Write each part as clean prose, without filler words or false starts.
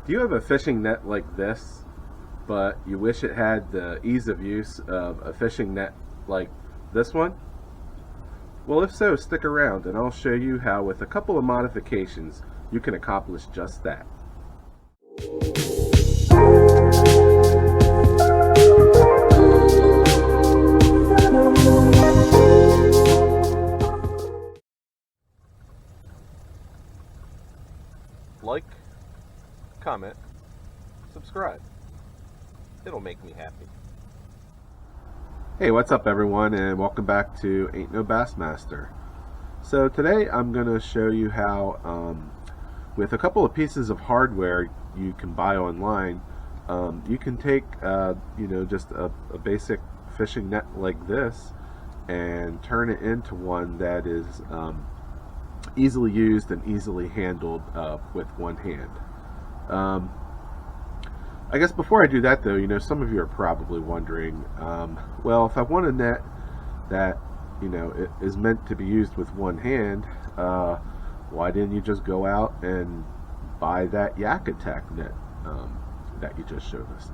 Do you have a fishing net like this, but you wish it had the ease of use of a fishing net like this one? Well, if so, stick around and I'll show you how, with a couple of modifications, you can accomplish just that. Like, comment, subscribe. It'll make me happy. Hey, what's up everyone, and welcome back to Ain't No Bassmaster. So today I'm going to show you how, with a couple of pieces of hardware you can buy online, you can take, just a basic fishing net like this and turn it into one that is easily used and easily handled with one hand. I guess before I do that though, some of you are probably wondering, well, if I want a net that, is meant to be used with one hand, why didn't you just go out and buy that Yak Attack net that you just showed us?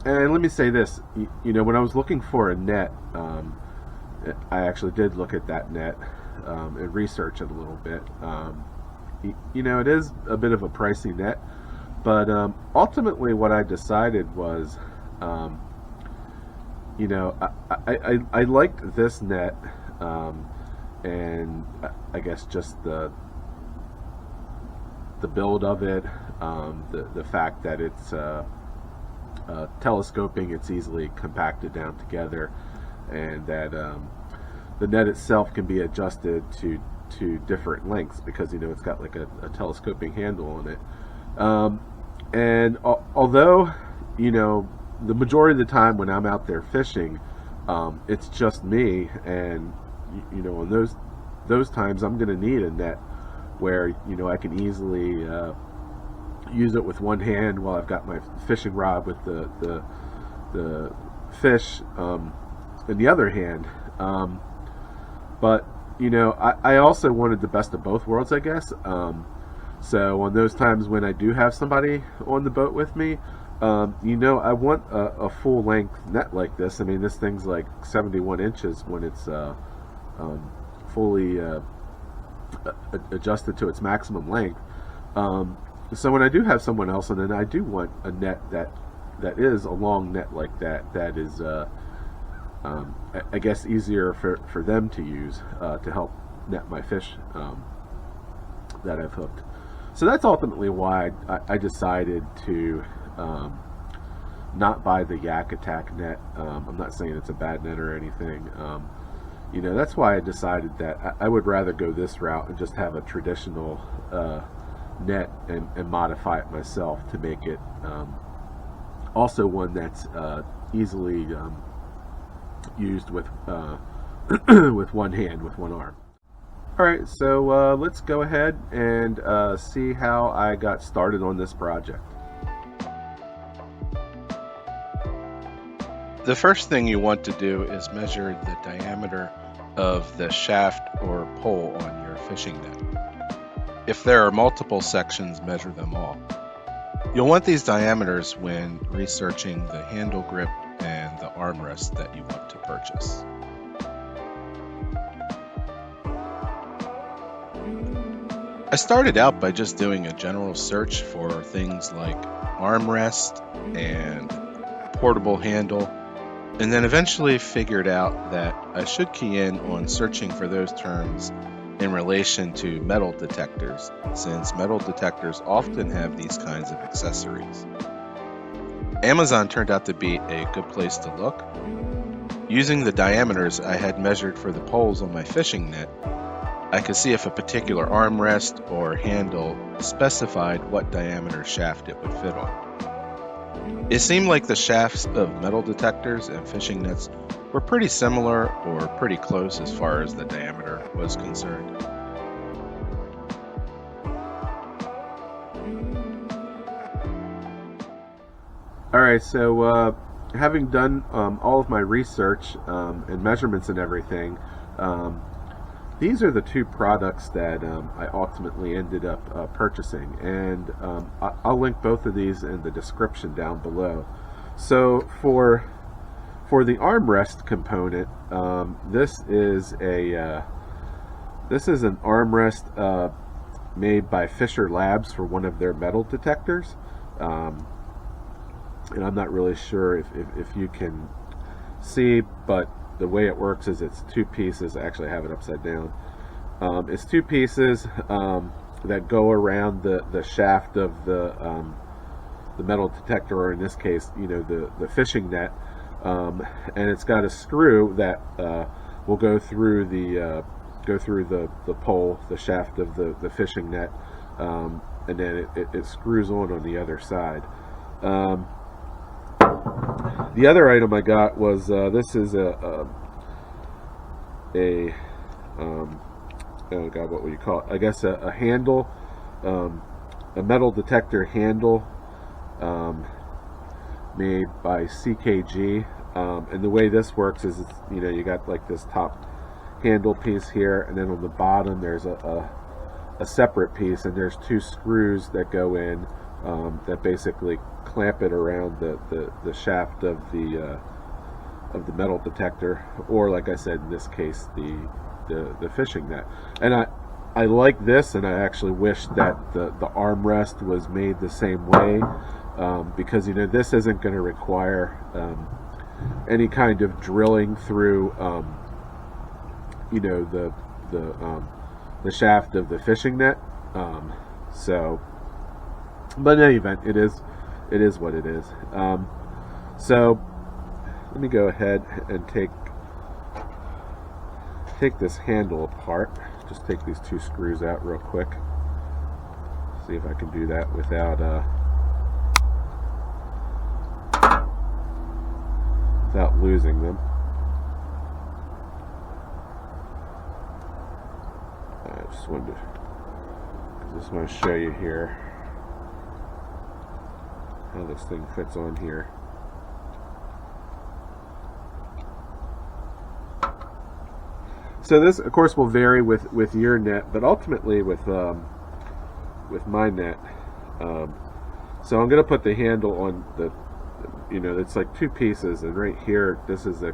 And let me say this, when I was looking for a net, I actually did look at that net and research it a little bit. It is a bit of a pricey net, but ultimately what I decided was, I liked this net, and I guess just the build of it, the fact that it's telescoping, it's easily compacted down together, and that the net itself can be adjusted to different lengths because it's got like a telescoping handle on it. And although the majority of the time when I'm out there fishing, it's just me, and in those times I'm going to need a net where I can easily use it with one hand while I've got my fishing rod with the fish in the other hand. But I also wanted the best of both worlds, I guess. So on those times when I do have somebody on the boat with me, I want a full length net like this. I mean, this thing's like 71 inches when it's fully adjusted to its maximum length. So when I do have someone else, and then I do want a net that is a long net like that is I guess easier for them to use to help net my fish that I've hooked. So that's ultimately why I decided to not buy the Yak Attack net. I'm not saying it's a bad net or anything. That's why I decided that I would rather go this route and just have a traditional net and modify it myself to make it also one that's easily used with with one hand, with one arm. Alright, so let's go ahead and see how I got started on this project. The first thing you want to do is measure the diameter of the shaft or pole on your fishing net. If there are multiple sections, measure them all. You'll want these diameters when researching the handle grip and the armrest that you want to purchase. I started out by just doing a general search for things like armrest and portable handle, and then eventually figured out that I should key in on searching for those terms in relation to metal detectors, since metal detectors often have these kinds of accessories. Amazon turned out to be a good place to look. Using the diameters I had measured for the poles on my fishing net, I could see if a particular armrest or handle specified what diameter shaft it would fit on. It seemed like the shafts of metal detectors and fishing nets were pretty similar or pretty close as far as the diameter was concerned. Alright, so having done all of my research and measurements and everything, these are the two products that I ultimately ended up purchasing, and I'll link both of these in the description down below. So for the armrest component, this is an armrest made by Fisher Labs for one of their metal detectors, and I'm not really sure if you can see, but the way it works is it's two pieces. I actually have it upside down. It's two pieces that go around the shaft of the metal detector, or in this case, the fishing net, and it's got a screw that will go through the pole, the shaft of the fishing net, and then it screws on the other side. The other item I got was this is oh god, what would you call it? I guess a handle, a metal detector handle, made by CKG, and the way this works is you got like this top handle piece here, and then on the bottom there's a separate piece, and there's two screws that go in that basically clamp it around the shaft of the metal detector, or like I said, in this case, the fishing net. And I like this, and I actually wish that the armrest was made the same way, because this isn't going to require any kind of drilling through the shaft of the fishing net. But in any event, it is what it is. So let me go ahead and take this handle apart. Just take these two screws out real quick. See if I can do that without losing them. I just wanted to show you here how this thing fits on here. So this, of course, will vary with your net, but ultimately with my net. So I'm going to put the handle on it's like two pieces, and right here, this is a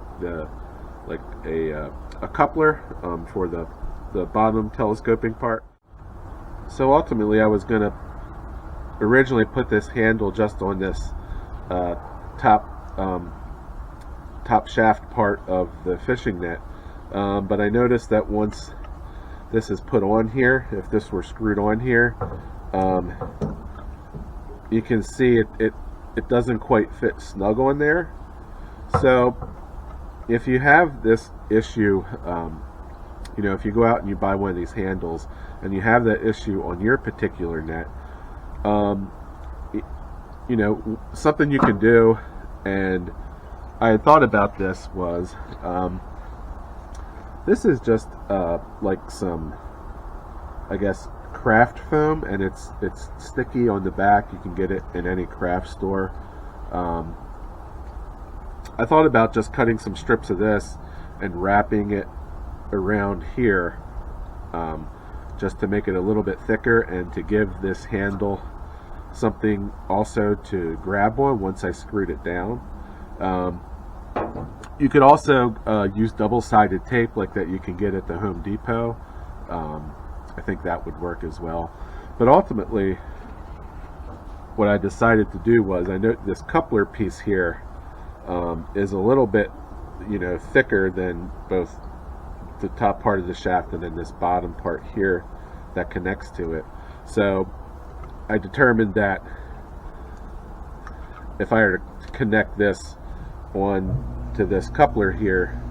coupler for the bottom telescoping part. So ultimately, I was going to originally put this handle just on this top shaft part of the fishing net, but I noticed that once this is put on here, if this were screwed on here, you can see it doesn't quite fit snug on there. So if you have this issue, if you go out and you buy one of these handles and you have that issue on your particular net, something you can do, and I had thought about this, was this is just like some, I guess, craft foam, and it's sticky on the back. You can get it in any craft store. I thought about just cutting some strips of this and wrapping it around here, just to make it a little bit thicker and to give this handle something also to grab on once I screwed it down. You could also use double-sided tape like that you can get at the Home Depot. I think that would work as well. But ultimately, what I decided to do was, I know this coupler piece here is a little bit thicker than both the top part of the shaft and then this bottom part here that connects to it. So I determined that if I were to connect this on to this coupler here,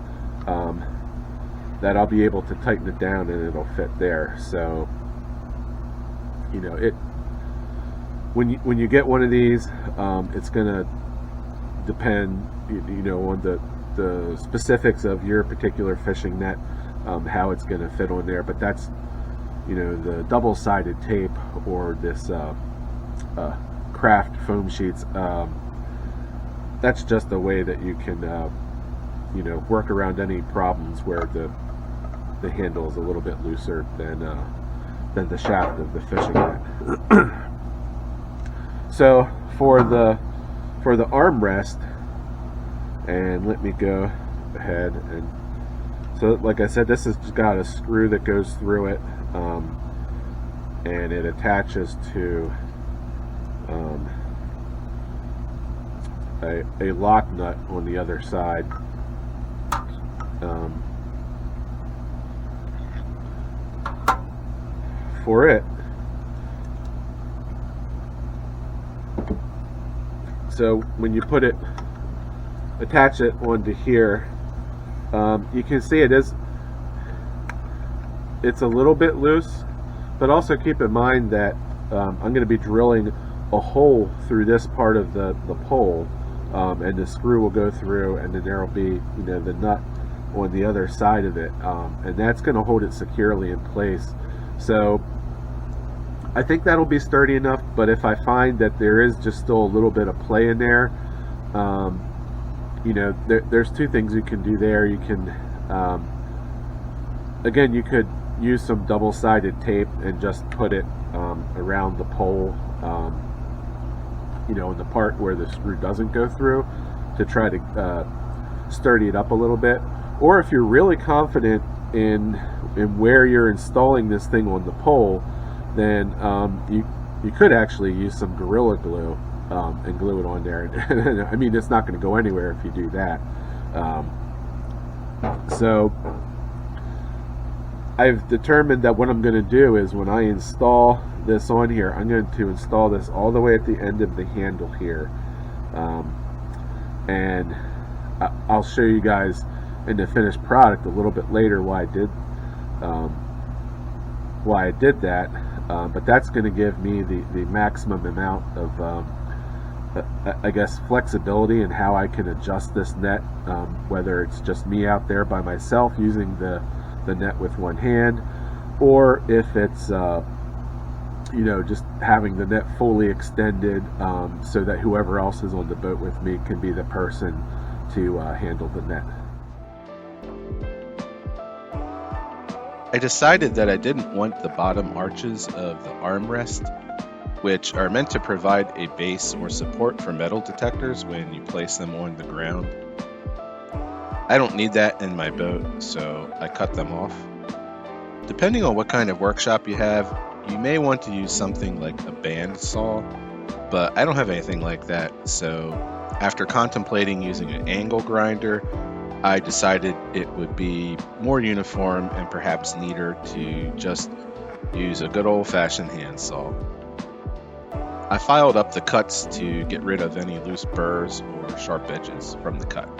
that I'll be able to tighten it down and it'll fit there. So when you get one of these, it's gonna depend on the specifics of your particular fishing net, how it's going to fit on there. But that's the double-sided tape, or this craft foam sheets, that's just a way that you can work around any problems where the the handle is a little bit looser than the shaft of the fishing net. So for the armrest, and let me go ahead and, so like I said, this has got a screw that goes through it, and it attaches to a lock nut on the other side. For it, so when you attach it onto here, you can see it's a little bit loose, but also keep in mind that I'm going to be drilling a hole through this part of the pole, and the screw will go through, and then there will be, the nut on the other side of it, and that's going to hold it securely in place. So I think that'll be sturdy enough, but if I find that there is just still a little bit of play in there, there's two things you can do there. You can, again, you could use some double-sided tape and just put it around the pole, in the part where the screw doesn't go through, to try to sturdy it up a little bit. Or if you're really confident in where you're installing this thing on the pole, then you could actually use some Gorilla Glue and glue it on there. I mean, it's not going to go anywhere if you do that. So I've determined that what I'm going to do is, when I install this on here, I'm going to install this all the way at the end of the handle here, and I'll show you guys in the finished product a little bit later why I did that. But that's going to give me the maximum amount of I guess flexibility in how I can adjust this net, whether it's just me out there by myself using the net with one hand, or if it's just having the net fully extended, so that whoever else is on the boat with me can be the person to handle the net. I decided that I didn't want the bottom arches of the armrest, which are meant to provide a base or support for metal detectors when you place them on the ground. I don't need that in my boat, so I cut them off. Depending on what kind of workshop you have, you may want to use something like a band saw, but I don't have anything like that, so after contemplating using an angle grinder, I decided it would be more uniform and perhaps neater to just use a good old-fashioned handsaw. I filed up the cuts to get rid of any loose burrs or sharp edges from the cut.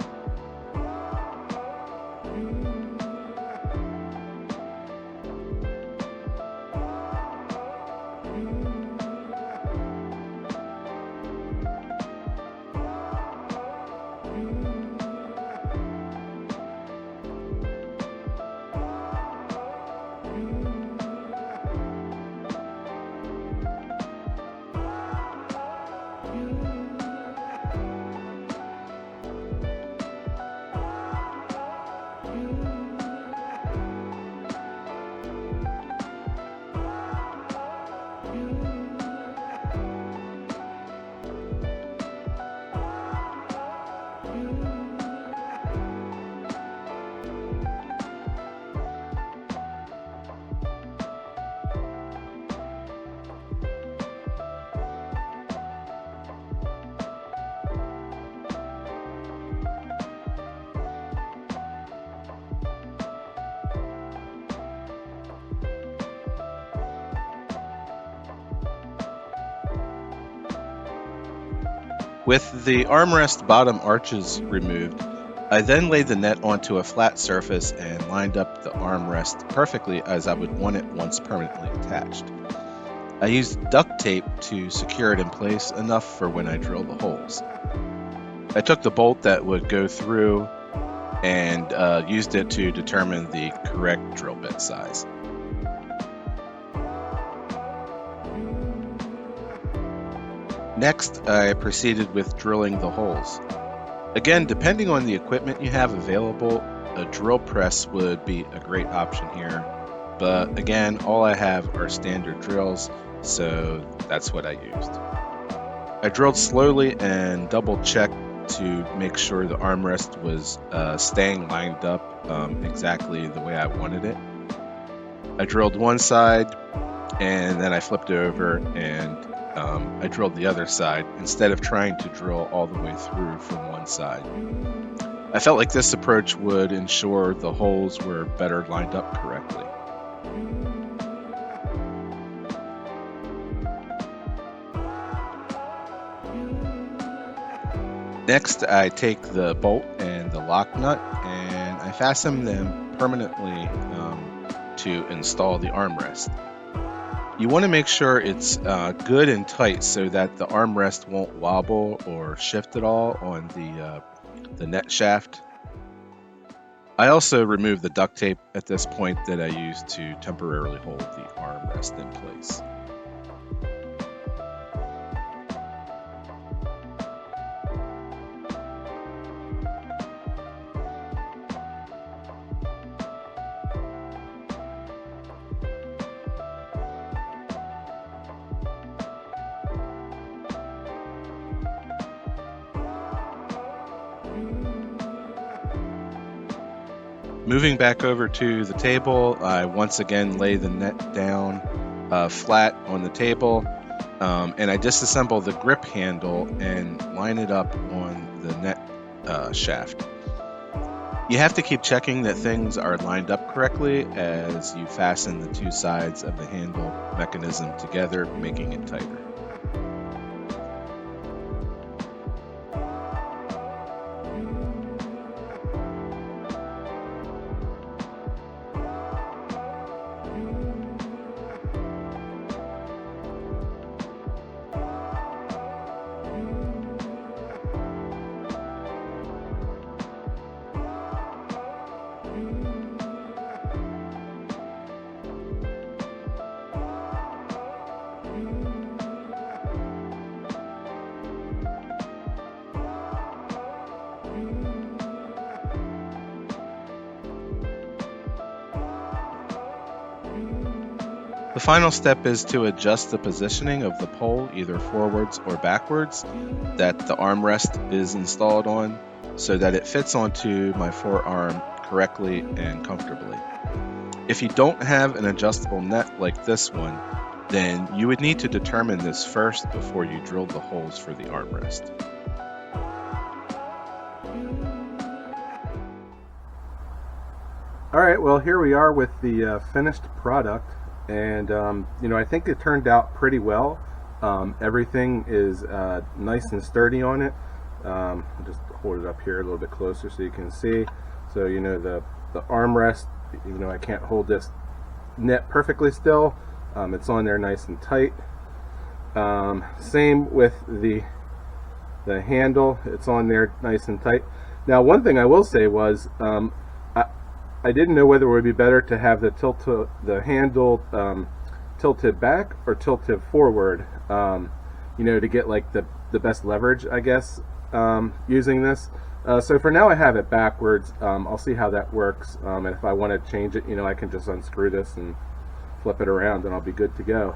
With the armrest bottom arches removed, I then laid the net onto a flat surface and lined up the armrest perfectly as I would want it once permanently attached. I used duct tape to secure it in place enough for when I drill the holes. I took the bolt that would go through and used it to determine the correct drill bit size. Next, I proceeded with drilling the holes. Again, depending on the equipment you have available, a drill press would be a great option here. But again, all I have are standard drills, so that's what I used. I drilled slowly and double checked to make sure the armrest was staying lined up exactly the way I wanted it. I drilled one side and then I flipped it over and I drilled the other side instead of trying to drill all the way through from one side. I felt like this approach would ensure the holes were better lined up correctly. Next, I take the bolt and the lock nut and I fasten them permanently to install the armrest. You want to make sure it's good and tight so that the armrest won't wobble or shift at all on the net shaft. I also remove the duct tape at this point that I used to temporarily hold the armrest in place. Moving back over to the table, I once again lay the net down flat on the table, and I disassemble the grip handle and line it up on the net shaft. You have to keep checking that things are lined up correctly as you fasten the two sides of the handle mechanism together, making it tighter. The final step is to adjust the positioning of the pole either forwards or backwards that the armrest is installed on so that it fits onto my forearm correctly and comfortably. If you don't have an adjustable net like this one, then you would need to determine this first before you drill the holes for the armrest. Alright, well here we are with the finished product. And I think it turned out pretty well. Everything is nice and sturdy on it. I'll just hold it up here a little bit closer so you can see. So the armrest, even though I can't hold this net perfectly still, it's on there nice and tight. Same with the handle, it's on there nice and tight. Now one thing I will say was I didn't know whether it would be better to have the handle tilted back or tilted forward, to get like the best leverage, I guess, using this. So for now I have it backwards. I'll see how that works, and if I want to change it, I can just unscrew this and flip it around and I'll be good to go.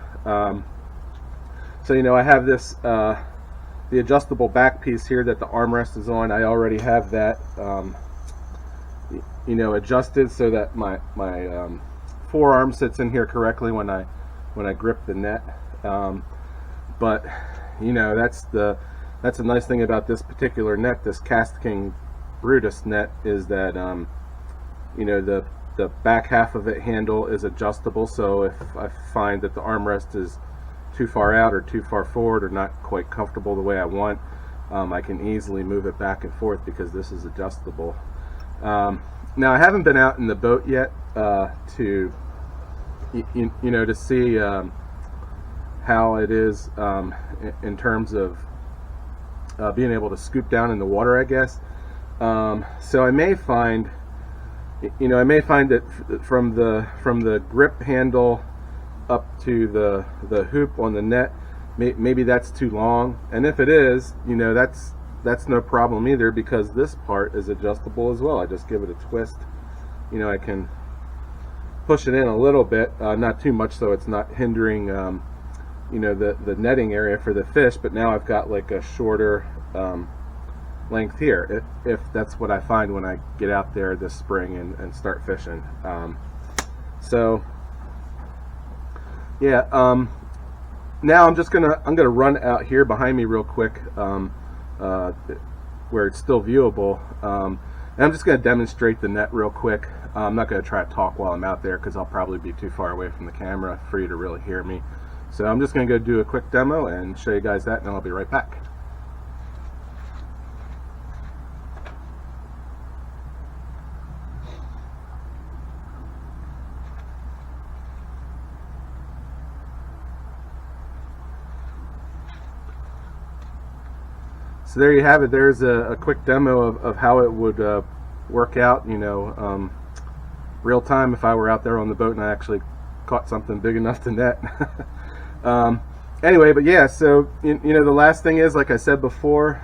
So I have this the adjustable back piece here that the armrest is on. I already have that adjusted so that my forearm sits in here correctly when I grip the net. But that's a nice thing about this particular net, this Cast King Brutus net, is that the back half of it handle is adjustable. So if I find that the armrest is too far out or too far forward or not quite comfortable the way I want, I can easily move it back and forth because this is adjustable. Now I haven't been out in the boat yet to see how it is in terms of being able to scoop down in the water, I guess. So I may find that from the grip handle up to the hoop on the net, maybe that's too long, and if it is, that's no problem either, because this part is adjustable as well. I just give it a twist. You know, I can push it in a little bit, not too much so it's not hindering you know, the netting area for the fish, but now I've got like a shorter length here, if that's what I find when I get out there this spring and start fishing. So yeah, now I'm gonna run out here behind me real quick, where it's still viewable, and I'm just gonna demonstrate the net real quick. I'm not gonna try to talk while I'm out there because I'll probably be too far away from the camera for you to really hear me. So I'm just gonna go do a quick demo and show you guys that, and then I'll be right back. So there you have it. There's a quick demo of how it would work out, you know, real time if I were out there on the boat and I actually caught something big enough to net. Anyway, but yeah, so you know, the last thing is, like I said before,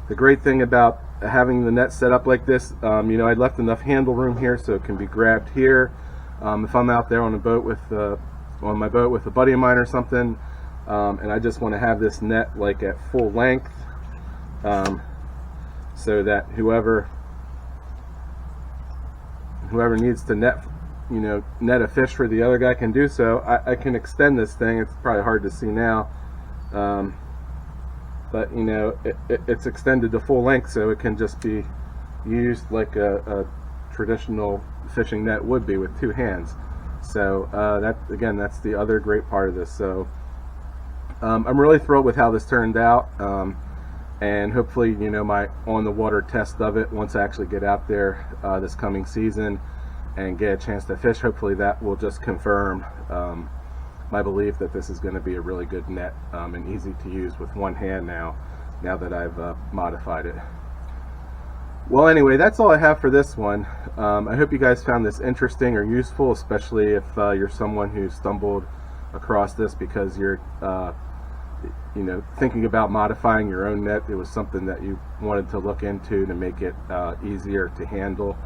the great thing about having the net set up like this, you know, I left enough handle room here so it can be grabbed here. If I'm out there on a boat with on my boat with a buddy of mine or something, and I just want to have this net like at full length, so that whoever needs to net, you know, net a fish for the other guy can do so. I can extend this thing. It's probably hard to see now, but you know, it's extended to full length, so it can just be used like a traditional fishing net would be with two hands. So that, again, that's the other great part of this. So I'm really thrilled with how this turned out, and hopefully, you know, my on the water test of it, once I actually get out there this coming season and get a chance to fish, hopefully that will just confirm my belief that this is going to be a really good net, and easy to use with one hand now that I've modified it. Well, anyway, that's all I have for this one. I hope you guys found this interesting or useful, especially if you're someone who stumbled across this because you're you know, thinking about modifying your own net. It was something that you wanted to look into to make it easier to handle.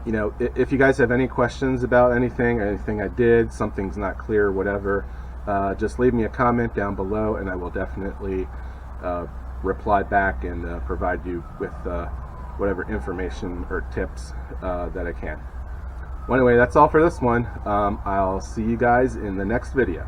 You know, if you guys have any questions about anything I did, something's not clear, whatever, just leave me a comment down below and I will definitely reply back and provide you with whatever information or tips that I can. Well, anyway, that's all for this one. I'll see you guys in the next video.